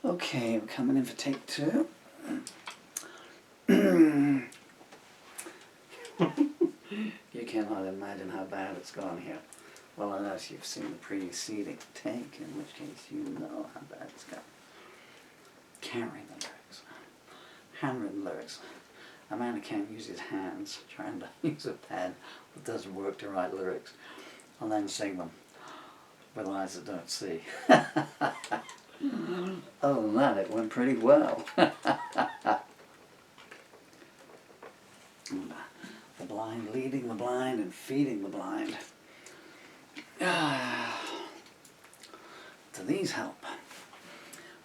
Okay, we're coming in for take 2. You cannot imagine how bad it's gone here. Well, unless you've seen the preceding take, in which case you know how bad it's gone. Carrying the lyrics. Handwritten lyrics. A man who can't use his hands, trying to use a pen that doesn't work to write lyrics, and then sing them with eyes that don't see. Other than that, it went pretty well. The blind leading the blind and feeding the blind. Do these help?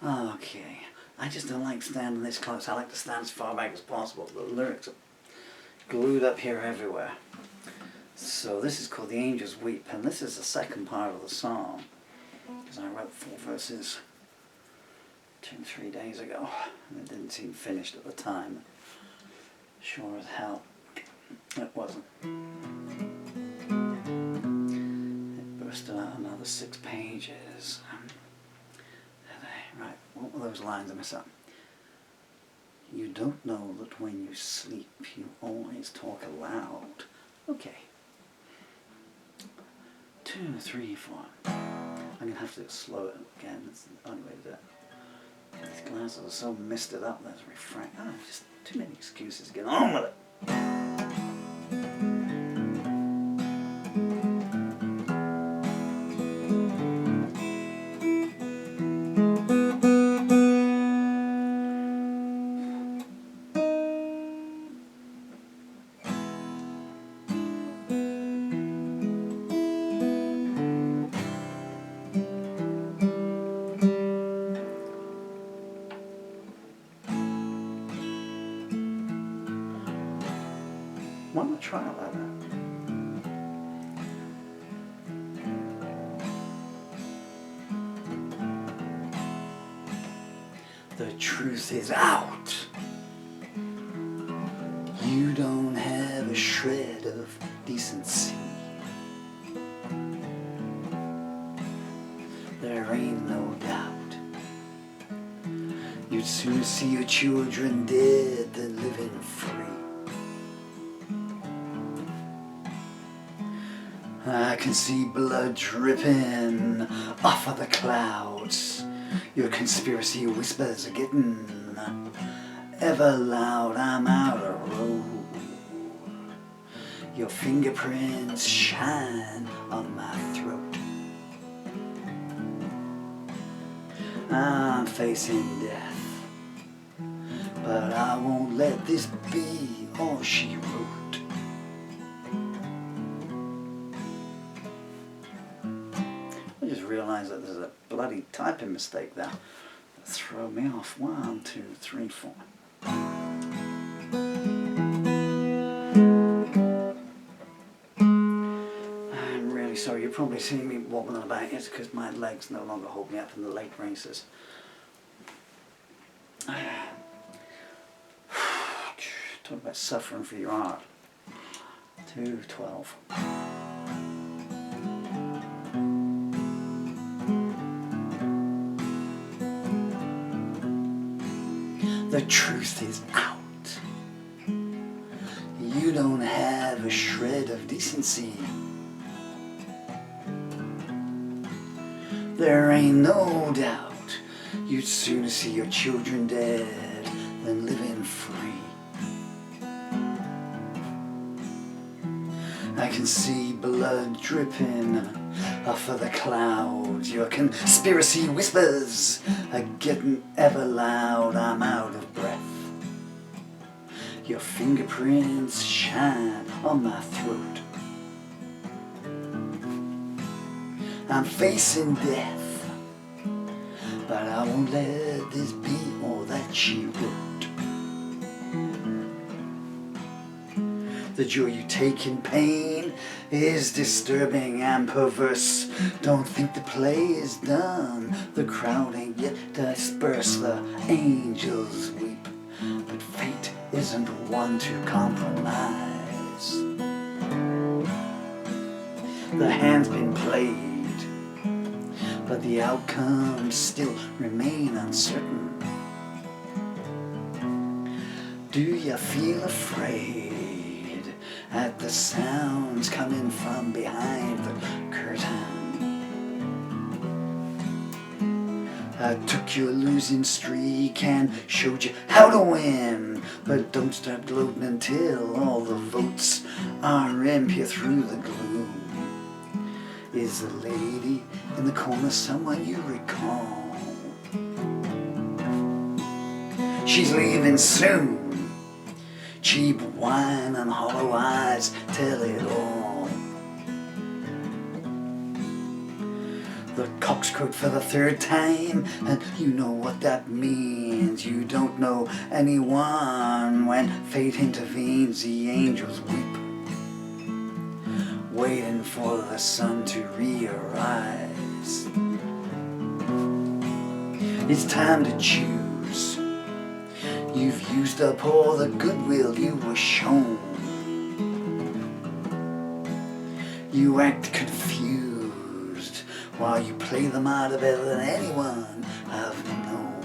Okay. I just don't like standing this close. I like to stand as far back as possible. The lyrics are glued up here everywhere. So this is called The Angels Weep, and this is the second part of the song, because I wrote 4 verses 2-3 days ago, and it didn't seem finished at the time. Sure as hell it wasn't. It bursted out another 6 pages. Right, what were those lines I missed up? You don't know that when you sleep you always talk aloud. Okay. 2, 3, 4. I'm going to have to slow it again. That's the only way to do it. These glasses are so misted up, there's refract. Just too many excuses. Get on with it. Why not try it like that? The truth is out. You don't have a shred of decency. There ain't no doubt. You'd sooner see your children dead than living free. I can see blood dripping off of the clouds. Your conspiracy whispers are getting ever loud. I'm out of road. Your fingerprints shine on my throat. I'm facing death, but I won't let this be all she wrote. I just realised that there's a bloody typing mistake there that threw me off. 1, 2, 3, 4. I'm really sorry. You're probably seeing me wobbling about. It's because my legs no longer hold me up in the late races. Talk about suffering for your art. 2:12. The truth is out. You don't have a shred of decency. There ain't no doubt. You'd sooner see your children dead than living free. I can see blood dripping off of the clouds. Your conspiracy whispers are getting ever loud. I'm out of breath. Your fingerprints shine on my throat. I'm facing death, but I won't let this be all that she wrote. The joy you take in pain is disturbing and perverse. Don't think the play is done. The crowd ain't yet dispersed. The angels weep, but fate isn't one to compromise. The hand's been played, but the outcomes still remain uncertain. Do you feel afraid at the sounds coming from behind the curtain? I took your losing streak and showed you how to win, but don't start gloating until all the votes are in. Peer through the gloom. Is the lady in the corner someone you recall? She's leaving soon. Cheap wine and hollow eyes tell it all. The cock's crowed for the third time, and you know what that means. You don't know anyone when fate intervenes. The angels weep, waiting for the sun to re-arise. It's time to choose. You've used up all the goodwill you were shown. You act confused while you play them out better than anyone I've known.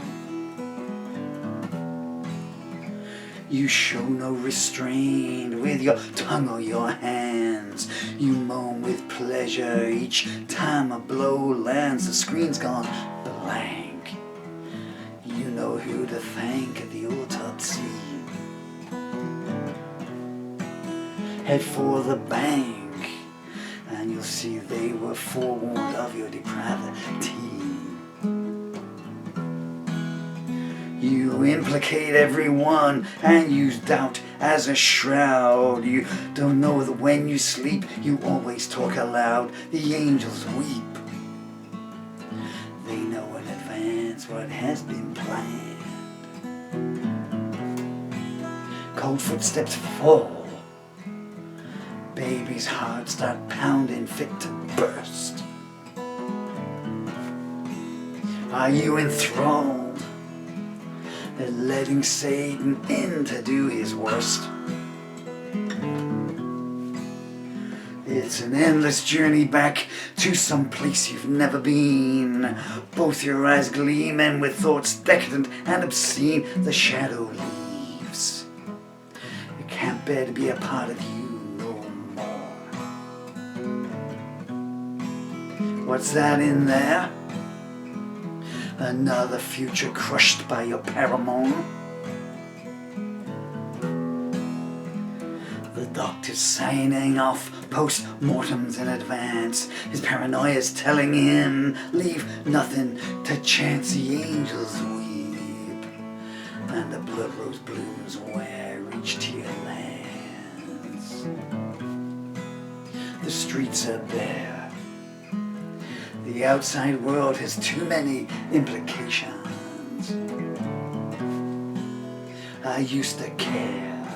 You show no restraint with your tongue or your hands. You moan with pleasure each time a blow lands. The screen's gone blank. You know who to thank at the autopsy. Head for the bank, and you'll see they were forewarned of your depravity. You implicate everyone and use doubt as a shroud. You don't know that when you sleep you always talk aloud. The angels weep. They know in advance what has been planned. Cold footsteps fall. Baby's heart start pounding fit to burst. Are you enthralled at letting Satan in to do his worst? It's an endless journey back to some place you've never been. Both your eyes gleaming with thoughts decadent and obscene. The shadow leaves. It can't bear to be a part of you. What's that in there? Another future crushed by your paramour? The doctor's signing off post-mortems in advance. His paranoia's telling him, leave nothing to chance. The angels weep, and the blood rose blooms where I reach to your lands. The streets are bare. The outside world has too many implications. I used to care,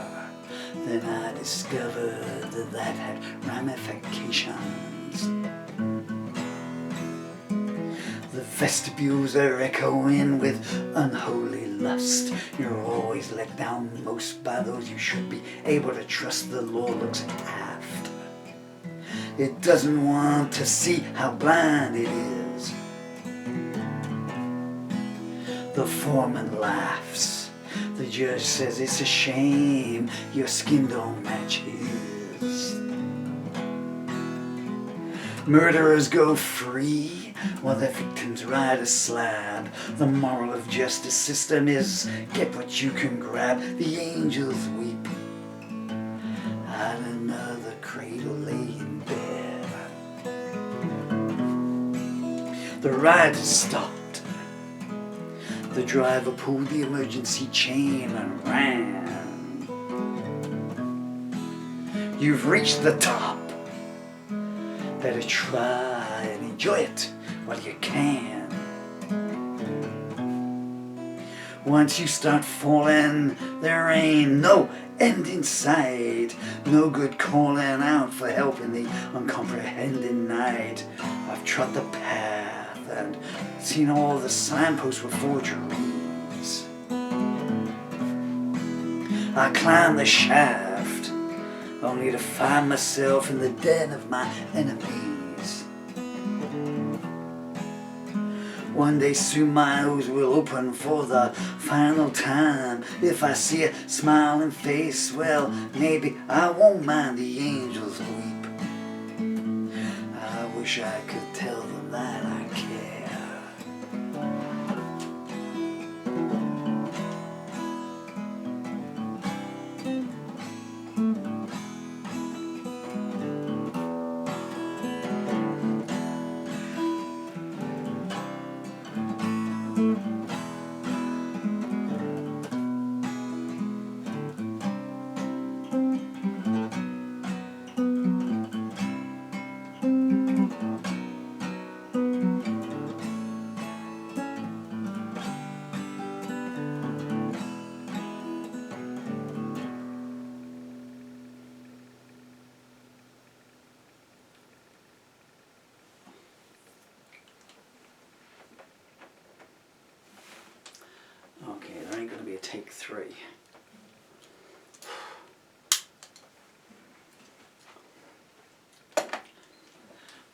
then I discovered that had ramifications. The vestibules are echoing with unholy lust. You're always let down most by those you should be able to trust. The law looks aft. It doesn't want to see how blind it is. The foreman laughs. The judge says it's a shame your skin don't match his. Murderers go free while their victims ride a slab. The moral of justice system is get what you can grab. The angels weep at another cradle laying bare. The ride has stopped. The driver pulled the emergency chain and ran. You've reached the top. Better try and enjoy it while you can. Once you start falling, there ain't no end in sight. No good calling out for help in the uncomprehending night. I've trod the path and seen all the signposts were forgeries. I climbed the shaft only to find myself in the den of my enemies. One day soon my eyes will open for the final time. If I see a smiling face, well, maybe I won't mind the angels weep. I wish I could tell them that I care. Okay, there ain't going to be a take 3.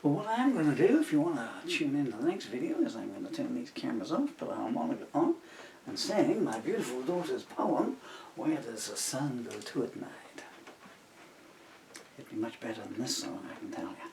But what I'm going to do, if you want to tune in to the next video, is I'm going to turn these cameras off, put a harmonica on, and sing my beautiful daughter's poem, Where Does the Sun Go To at Night? It'd be much better than this song, I can tell you.